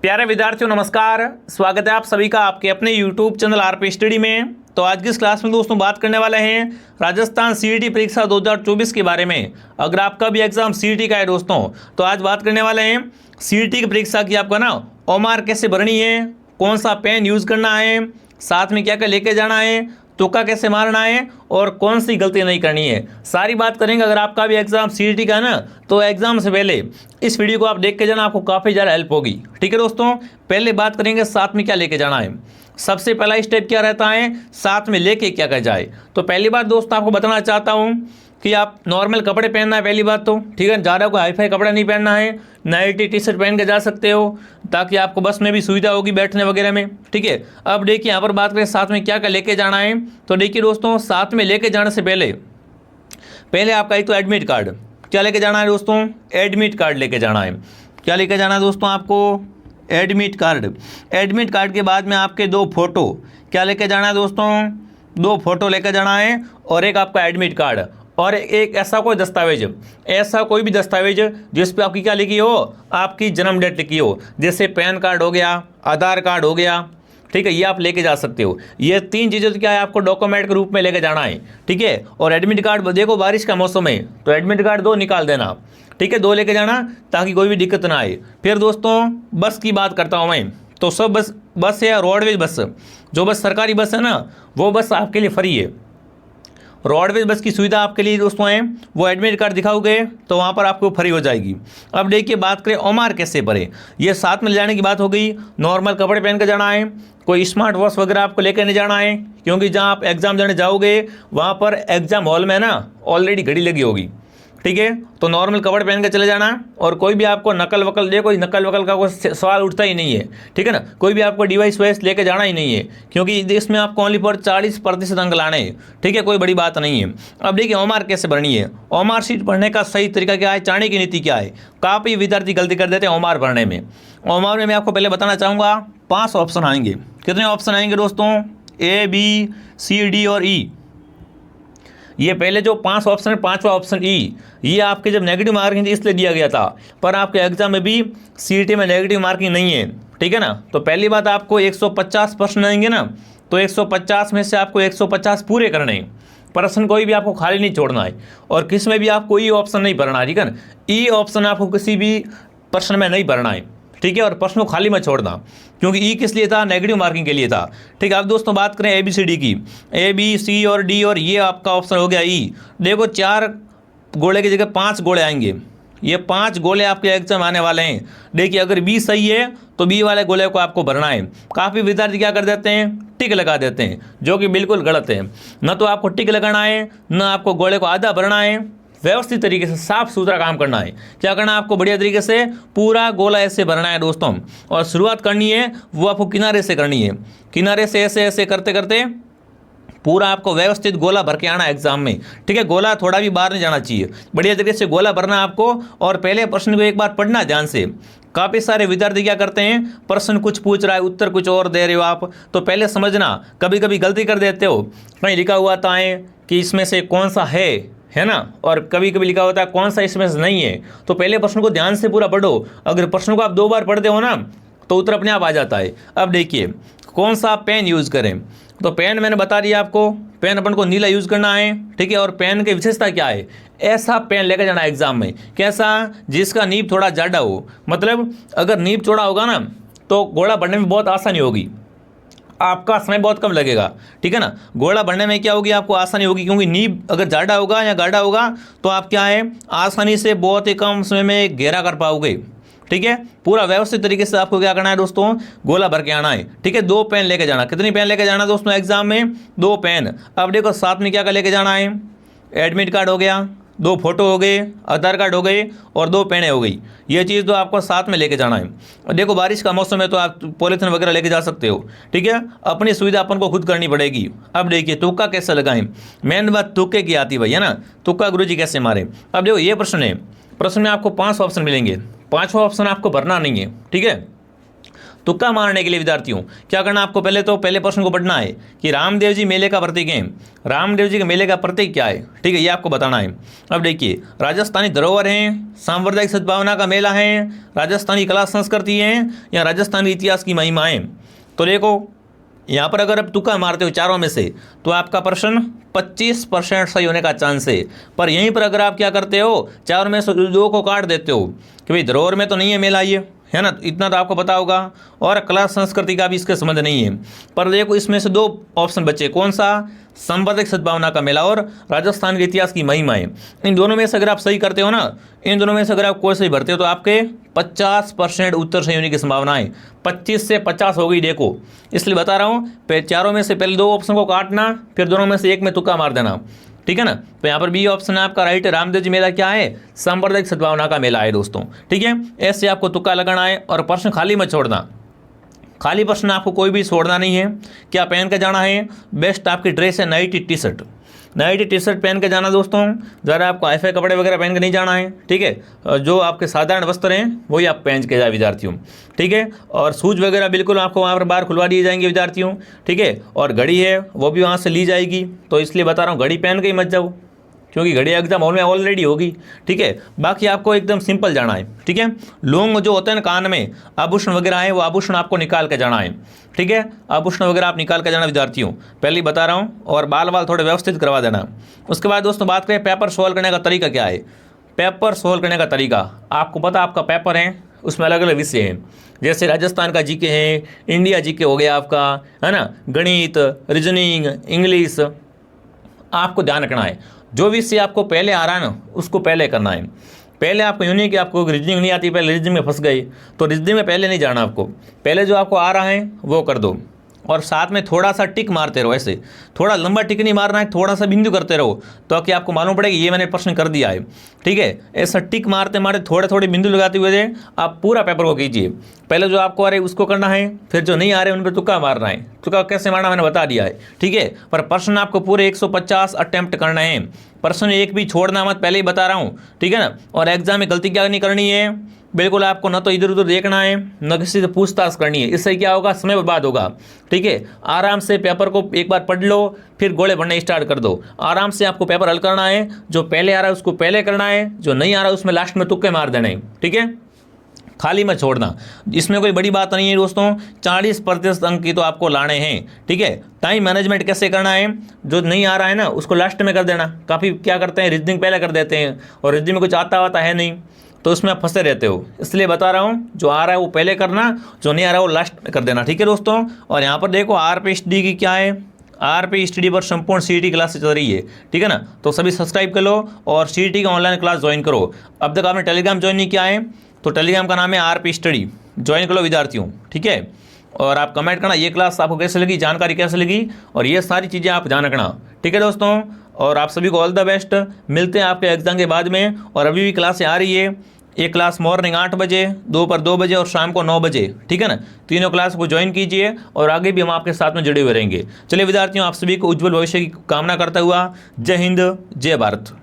प्यारे विद्यार्थियों नमस्कार, स्वागत है आप सभी का आपके अपने YouTube चैनल आरपी स्टडी में। तो आज की इस क्लास में दोस्तों बात करने वाले हैं राजस्थान सीईटी परीक्षा 2024 के बारे में। अगर आपका भी एग्जाम सीईटी का है दोस्तों तो आज बात करने वाले हैं सीईटी की परीक्षा की आपका ना ओएमआर कैसे भरनी है, कौन सा पेन यूज़ करना है, साथ में क्या क्या लेके जाना है, तुक्का कैसे मारना है और कौन सी गलती नहीं करनी है, सारी बात करेंगे। अगर आपका भी एग्जाम सीईटी का है ना तो एग्जाम से पहले इस वीडियो को आप देख के जाना, आपको काफ़ी ज़्यादा हेल्प होगी। ठीक है दोस्तों, पहले बात करेंगे साथ में क्या लेके जाना है। सबसे पहला स्टेप क्या रहता है, साथ में लेके क्या कर जाए। तो पहली बात दोस्तों आपको बताना चाहता हूँ कि आप नॉर्मल कपड़े पहनना है पहली बात तो, ठीक है। ज़्यादा कोई हाईफाई कपड़ा नहीं पहनना है, नाइटी टी शर्ट पहन के जा सकते हो ताकि आपको बस में भी सुविधा होगी बैठने वगैरह में। ठीक है, अब देखिए यहाँ पर बात करें साथ में क्या क्या लेके जाना है। तो देखिए दोस्तों, साथ में लेके जाने से पहले आपका एक तो एडमिट कार्ड, क्या लेके जाना है दोस्तों, एडमिट कार्ड लेके जाना है। क्या लेके जाना है दोस्तों आपको, एडमिट कार्ड। एडमिट कार्ड के बाद में आपके दो फोटो, क्या लेके जाना है दोस्तों, दो फोटो लेके जाना है और एक आपका एडमिट कार्ड और एक ऐसा कोई दस्तावेज, ऐसा कोई भी दस्तावेज जिस पे आपकी क्या लिखी हो, आपकी जन्म डेट लिखी हो, जैसे पैन कार्ड हो गया, आधार कार्ड हो गया। ठीक है, ये आप लेके जा सकते हो। ये तीन चीज़ें तो क्या है आपको डॉक्यूमेंट के रूप में लेके जाना है। ठीक है, और एडमिट कार्ड देखो बारिश का मौसम है तो एडमिट कार्ड दो निकाल देना। ठीक है, दो लेके जाना ताकि कोई भी दिक्कत ना आए। फिर दोस्तों बस की बात करता हूँ मैं, तो सब बस है रोडवेज बस, जो बस सरकारी बस है ना वो बस आपके लिए फ्री है। रोडवेज बस की सुविधा आपके लिए दोस्तों है, वो एडमिट कार्ड दिखाओगे तो वहाँ पर आपको फ्री हो जाएगी। अब देखिए बात करें ओएमआर कैसे भरे, ये साथ में ले जाने की बात हो गई। नॉर्मल कपड़े पहन कर जाना है, कोई स्मार्ट वॉच वगैरह आपको लेकर नहीं जाना है, क्योंकि जहाँ आप एग्जाम देने जाओगे वहाँ पर एग्जाम हॉल में ना ऑलरेडी घड़ी लगी होगी। ठीक है, तो नॉर्मल कपड़े पहन के चले जाना और कोई भी आपको नकल वकल दे, कोई नकल वकल का कोई सवाल उठता ही नहीं है। ठीक है ना, कोई भी आपको डिवाइस वाइस लेके जाना ही नहीं है, क्योंकि इसमें आपको ओनली पर 40% अंक लाने हैं। ठीक है, कोई बड़ी बात नहीं है। अब देखिए ओएमआर कैसे भरनी है, ओएमआर शीट भरने का सही तरीका क्या है, चाणक्य की नीति क्या है। काफ़ी विद्यार्थी गलती कर देते हैं ओएमआर भरने में। ओएमआर में मैं आपको पहले बताना चाहूँगा 5 ऑप्शन आएंगे। कितने ऑप्शन आएंगे दोस्तों, ए बी सी डी और ई। ये पहले जो 5 ऑप्शन है, 5वां ऑप्शन ई, ये आपके जब नेगेटिव मार्किंग इसलिए दिया गया था, पर आपके एग्जाम में भी सीईटी में नेगेटिव मार्किंग नहीं है। ठीक है ना, तो पहली बात आपको 150 प्रश्न आएंगे ना, तो 150 में से आपको 150 पूरे करने हैं। प्रश्न कोई भी आपको खाली नहीं छोड़ना है और किस में भी आपको ई ऑप्शन नहीं भरना है। ठीक है ना, ई ऑप्शन आपको किसी भी प्रश्न में नहीं भरना है। ठीक है, और प्रश्न को खाली मत छोड़ना, क्योंकि ई किस लिए था, नेगेटिव मार्किंग के लिए था। ठीक है, अब दोस्तों बात करें ए बी सी डी की, ए बी सी और डी, और ये आपका ऑप्शन हो गया ई। देखो 4 गोले की जगह 5 गोले आएंगे, ये 5 गोले आपके एग्जाम आने वाले हैं। देखिए अगर बी सही है तो बी वाले गोले को आपको भरना है। काफ़ी विद्यार्थी क्या कर देते हैं, टिक लगा देते हैं, जो कि बिल्कुल गलत है। न तो आपको टिक लगाना है, न आपको गोले को आधा भरना है। व्यवस्थित तरीके से साफ सुथरा काम करना है। क्या करना है आपको, बढ़िया तरीके से पूरा गोला ऐसे भरना है दोस्तों। और शुरुआत करनी है वो आपको किनारे से करनी है, किनारे से ऐसे ऐसे करते करते पूरा आपको व्यवस्थित गोला भर के आना है एग्जाम में। ठीक है, गोला थोड़ा भी बाहर नहीं जाना चाहिए, बढ़िया तरीके से गोला भरना आपको। और पहले प्रश्न को एक बार पढ़ना ध्यान से। काफ़ी सारे विद्यार्थी क्या करते हैं, प्रश्न कुछ पूछ रहा है उत्तर कुछ और दे रहे हो आप, तो पहले समझना, कभी कभी गलती कर देते हो। कहीं लिखा हुआ था कि इसमें से कौन सा है ना, और कभी कभी लिखा होता है कौन सा इसमें से नहीं है। तो पहले प्रश्न को ध्यान से पूरा पढ़ो। अगर प्रश्न को आप 2 बार पढ़ते हो ना तो उत्तर अपने आप आ जाता है। अब देखिए कौन सा पेन यूज़ करें, तो पेन मैंने बता दिया आपको, पेन अपन को नीला यूज़ करना है। ठीक है, और पेन की विशेषता क्या है, ऐसा पेन लेकर जाना है एग्जाम में, कैसा, जिसका नीब थोड़ा ज़्यादा हो। मतलब अगर नीब चौड़ा होगा ना तो गोला भरने में बहुत आसानी होगी, आपका समय बहुत कम लगेगा। ठीक है ना, गोला भरने में क्या होगी, आपको आसानी होगी, क्योंकि नीब अगर ज़्यादा होगा या गाढ़ा होगा तो आप क्या है आसानी से बहुत ही कम समय में घेरा कर पाओगे। ठीक है, पूरा व्यवस्थित तरीके से आपको क्या करना है दोस्तों, गोला भर के आना है। ठीक है, 2 पेन लेके जाना। कितनी पेन लेके जाना दोस्तों एग्जाम में, 2 पेन। अब देखो साथ में क्या क्या लेके जाना है, एडमिट कार्ड हो गया, 2 फोटो हो गए, आधार कार्ड हो गए और 2 पेनें हो गई। ये चीज़ तो आपको साथ में लेके जाना है। और देखो बारिश का मौसम है तो आप पॉलीथिन वगैरह लेके जा सकते हो। ठीक है, अपनी सुविधा अपन को खुद करनी पड़ेगी। अब देखिए तुक्का कैसे लगाएं, मेन बात तुक्के की आती भाई है ना, तुक्का गुरुजी कैसे मारे। अब देखो ये प्रश्न है, प्रश्न में आपको 5 ऑप्शन मिलेंगे, 5वां ऑप्शन आपको भरना नहीं है। ठीक है, तुक्का मारने के लिए विद्यार्थियों क्या करना आपको, पहले प्रश्न को पढ़ना है कि रामदेव जी मेले का प्रतीक है। रामदेव जी के मेले का प्रतीक क्या है, ठीक है, ये आपको बताना है। अब देखिए, राजस्थानी धरोहर है, सांप्रदायिक सद्भावना का मेला है, राजस्थानी कला संस्कृति है, या राजस्थानी इतिहास की महिमा है। तो देखो यहाँ पर अगर आप तुक्का मारते हो चारों में से तो आपका प्रश्न 25% सही होने का चांस है। पर यहीं पर अगर आप क्या करते हो, चारों में से दो को काट देते हो कि भाई धरोहर में तो नहीं है मेला ये, है ना, इतना तो आपको पता होगा, और कला संस्कृति का भी इसके संबंध नहीं है। पर देखो इसमें से दो ऑप्शन बचे, कौन सा, सांप्रदायिक सद्भावना का मेला और राजस्थान के इतिहास की महिमा है। इन दोनों में से अगर आप सही करते हो ना, इन दोनों में से अगर आप कोई सही भरते हो तो आपके 50% उत्तर सही होने की संभावना है। 25 से 50 हो गई देखो, इसलिए बता रहा हूँ, चारों में से पहले दो ऑप्शन को काटना, फिर दोनों में से एक में तुक्का मार देना, ठीक है ना। तो यहाँ पर बी ऑप्शन है आपका राइट, रामदेव जी मेला क्या है, सांप्रदायिक सद्भावना का मेला है दोस्तों, ठीक है। ऐसे आपको तुक्का लगाना है और प्रश्न खाली मत छोड़ना, खाली प्रश्न आपको कोई भी छोड़ना नहीं है। क्या पहन के जाना है, बेस्ट आपकी ड्रेस है nightie T shirt, nightie T shirt पहन के जाना दोस्तों, ज़रा आपको हाईफाई कपड़े वगैरह पहन के नहीं जाना है, ठीक है। जो आपके साधारण वस्त्र हैं वही आप पहन के जाए विद्यार्थियों, ठीक है। और शूज वगैरह बिल्कुल आपको वहाँ पर बाहर खुलवा दिए जाएंगे विद्यार्थियों, ठीक है। और घड़ी है वो भी वहाँ से ली जाएगी, तो इसलिए बता रहा हूँ घड़ी पहन के ही मत जाओ, क्योंकि घड़ी एग्जाम हॉल में ऑलरेडी होगी, ठीक है। बाकी आपको एकदम सिंपल जाना है, ठीक है। लॉन्ग जो होते हैं ना कान में आभूषण वगैरह है, वो आभूषण आपको निकाल के जाना है, ठीक है। आभूषण वगैरह आप निकाल के जाना विद्यार्थियों, पहले ही बता रहा हूँ। और बाल थोड़े व्यवस्थित करवा देना। उसके बाद दोस्तों बात करें पेपर सॉल्व करने का तरीका क्या है। पेपर सॉल्व करने का तरीका आपको पता, आपका पेपर है उसमें अलग अलग विषय हैं, जैसे राजस्थान का जीके है, इंडिया जीके हो गया आपका, है ना, गणित, रीजनिंग, इंग्लिश, आपको ध्यान रखना है जो विषय आपको पहले आ रहा है ना उसको पहले करना है। पहले आपको यूँ नहीं कि आपको रीजनिंग नहीं आती, पहले रीजनिंग में फंस गए, तो रीजनिंग में पहले नहीं जाना आपको, पहले जो आपको आ रहा है वो कर दो। और साथ में थोड़ा सा टिक मारते रहो, ऐसे थोड़ा लंबा टिक नहीं मारना है, थोड़ा सा बिंदु करते रहो तो कि आपको मालूम पड़ेगा ये मैंने प्रश्न कर दिया है, ठीक है। ऐसा टिक मारते मारते थोड़े थोड़े बिंदु लगाते हुए आप पूरा पेपर को कीजिए। पहले जो आपको आ रहे उसको करना है, फिर जो नहीं आ रहे उन पर तुक्का मारना है। तुक्का कैसे मारना मैंने बता दिया है, ठीक है। पर प्रश्न आपको पूरे 150 अटेम्प्ट करना है, प्रश्न एक भी छोड़ना मत, पहले ही बता रहा हूँ, ठीक है ना। और एग्जाम में गलती क्या नहीं करनी है, बिल्कुल आपको न तो इधर उधर देखना है न किसी से पूछताछ करनी है, इससे क्या होगा, समय बर्बाद होगा, ठीक है। आराम से पेपर को एक बार पढ़ लो, फिर गोले भरने स्टार्ट कर दो। आराम से आपको पेपर हल करना है, जो पहले आ रहा है उसको पहले करना है, जो नहीं आ रहा है उसमें लास्ट में तुक्के मार देने, ठीक है। खाली मत छोड़ना, इसमें कोई बड़ी बात नहीं है दोस्तों। 40% अंक की तो आपको लाने हैं, ठीक है। टाइम मैनेजमेंट कैसे करना है, जो नहीं आ रहा है ना उसको लास्ट में कर देना। काफ़ी क्या करते हैं, रीजनिंग पहले कर देते हैं और रीजनिंग में कुछ आता वाता है नहीं, तो उसमें आप फंसे रहते हो। इसलिए बता रहा हूँ जो आ रहा है वो पहले करना, जो नहीं आ रहा है वो लास्ट में कर देना, ठीक है दोस्तों। और यहाँ पर देखो RP की क्या है, RP पर संपूर्ण CET क्लास चल रही है, ठीक है ना। तो सभी सब्सक्राइब कर लो और CET का ऑनलाइन क्लास ज्वाइन करो। अब तक आपने टेलीग्राम ज्वाइन नहीं किया है तो टेलीग्राम का नाम है RP ज्वाइन कर लो विद्यार्थियों, ठीक है। और आप कमेंट करना ये क्लास आपको कैसे लगी, जानकारी कैसे लगी, और ये सारी चीज़ें आप ध्यान रखना, ठीक है दोस्तों। और आप सभी को ऑल द बेस्ट, मिलते हैं आपके एग्जाम के बाद में। और अभी भी क्लासें आ रही है, एक क्लास मॉर्निंग 8 बजे, दोपहर 2 बजे और शाम को 9 बजे, ठीक है ना। तीनों क्लास को ज्वाइन कीजिए और आगे भी हम आपके साथ में जुड़े हुए रहेंगे। चलिए विद्यार्थियों, आप सभी को उज्जवल भविष्य की कामना करता हुआ जय हिंद, जय भारत।